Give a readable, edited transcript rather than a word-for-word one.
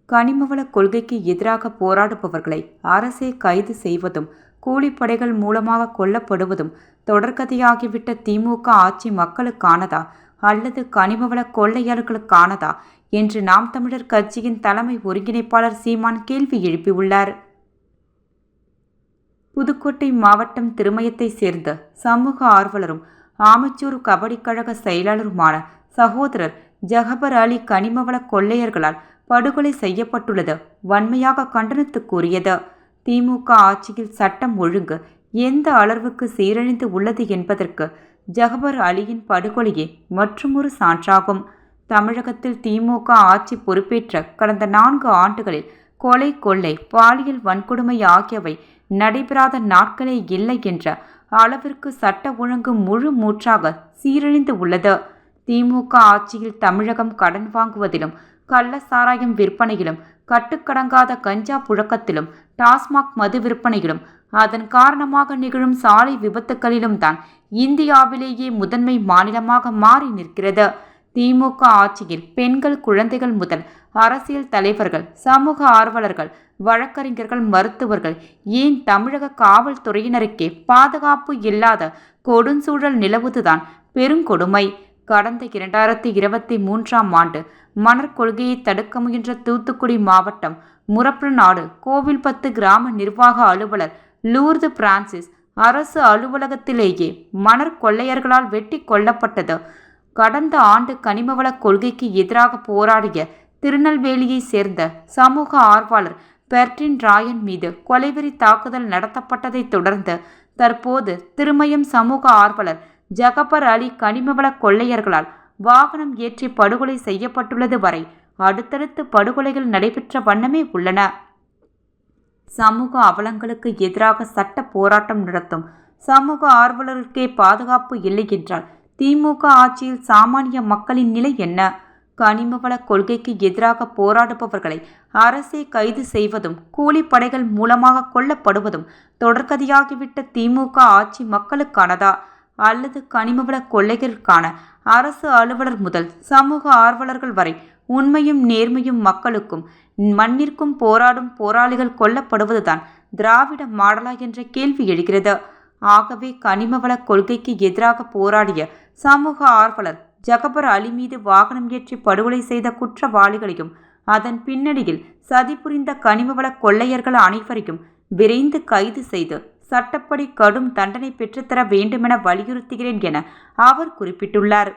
கனிமவள கொள்கைக்கு எதிராக போராடுபவர்களை அரசே கைது செய்வதும் கூலிப்படைகள் மூலமாக கொல்லப்படுவதும் தொடர்கதையாகிவிட்ட திமுக ஆட்சி மக்களுக்கானதா அல்லது கனிமவள கொள்ளையர்களுக்கானதா என்று நாம் தமிழர் கட்சியின் தலைமை ஒருங்கிணைப்பாளர் சீமான் கேள்வி எழுப்பியுள்ளார். புதுக்கோட்டை மாவட்டம் திருமயத்தை சேர்ந்த சமூக ஆர்வலரும் ஆமச்சூர் கபடி கழக செயலாளருமான சகோதரர் ஜகபர் அலி கனிமவள கொள்ளையர்களால் படுகொலை செய்யப்பட்டுள்ளது வன்மையாக கண்டனத்துக்குரியது. திமுக ஆட்சியில் சட்டம் ஒழுங்கு எந்த அளவுக்கு சீரழிந்து உள்ளது என்பதற்கு ஜகபர் அலியின் படுகொலையே மற்றுமொரு சான்றாகும். தமிழகத்தில் திமுக ஆட்சி பொறுப்பேற்ற கடந்த 4 ஆண்டுகளில் கொலை, கொள்ளை, பாலியல் வன்கொடுமை ஆகியவை நடைபெறாத நாட்களே இல்லை என்ற அளவிற்கு சட்ட ஒழுங்கு முழு மூச்சாக சீரழிந்து உள்ளது. திமுக ஆட்சியில் தமிழகம் கடன் வாங்குவதிலும், கள்ள சாராயம் விற்பனையிலும், கட்டுக்கடங்காத கஞ்சா புழக்கத்திலும், டாஸ்மாக் மது விற்பனையிலும், அதன் காரணமாக நிகழும் சாலை விபத்துகளிலும் தான் இந்தியாவிலேயே முதன்மை மாநிலமாக மாறி நிற்கிறது. திமுக ஆட்சியில் பெண்கள், குழந்தைகள் முதல் அரசியல் தலைவர்கள், சமூக ஆர்வலர்கள், வழக்கறிஞர்கள், மருத்துவர்கள், ஏன் தமிழக காவல்துறையினருக்கே பாதுகாப்பு இல்லாத கொடுஞ்சூழல் நிலவுவதுதான் பெருங்கொடுமை. கடந்த 2023ஆம் ஆண்டு மணற் கொள்கையை தடுக்க முயன்ற தூத்துக்குடி மாவட்டம் முரப்பநாடு கோவில்பத்து கிராம நிர்வாக அலுவலர் லூர்து பிரான்சிஸ் அரசு அலுவலகத்திலேயே மணற் கொள்ளையர்களால் வெட்டி கொல்லப்பட்டது. கடந்த ஆண்டு கனிமவள கொள்கைக்கு எதிராக போராடிய திருநெல்வேலியை சேர்ந்த சமூக ஆர்வலர் பெர்டின் ராயன் மீது கொலைவெறி தாக்குதல் நடத்தப்பட்டதை தொடர்ந்து தற்போது திருமயம் சமூக ஆர்வலர் ஜகபர் அலி கனிமவள கொள்ளையர்களால் வாகனம் ஏற்றி படுகொலை செய்யப்பட்டுள்ளது வரை அடுத்தடுத்து படுகொலைகள் நடைபெற்ற வண்ணமே உள்ளன. சமூக அவலங்களுக்கு எதிராக சட்ட போராட்டம் நடத்தும் சமூக ஆர்வலருக்கே பாதுகாப்பு இல்லை என்றால் திமுக ஆட்சியில் சாமானிய மக்களின் நிலை என்ன? கனிமவள கொள்கைக்கு எதிராக போராடுபவர்களை அரசே கைது செய்வதும், கூலிப்படைகள் மூலமாக கொல்லப்படுவதும் தொடர்கதையாகிவிட்ட திமுக ஆட்சி மக்களுக்கானதா அல்லது கனிமவள கொள்ளைகளுக்கான? அரசு அலுவலர் முதல் சமூக ஆர்வலர்கள் வரை உண்மையும் நேர்மையும் மக்களுக்கும் மண்ணிற்கும் போராடும் போராளிகள் கொல்லப்படுவதுதான் திராவிட மாடலா என்ற கேள்வி எழுகிறது. ஆகவே கனிமவள கொள்கைக்கு எதிராக போராடிய சமூக ஆர்வலர் ஜகபர் அலி மீது வாகனம் ஏற்றி படுகொலை செய்த குற்றவாளிகளையும், அதன் பின்னணியில் சதி புரிந்த கனிமவள கொள்ளையர்கள் அனைவரையும் விரைந்து கைது செய்து சட்டப்படி கடும் தண்டனை பெற்றுத்தர வேண்டுமென வலியுறுத்துகிறேன் என அவர் குறிப்பிட்டுள்ளார்.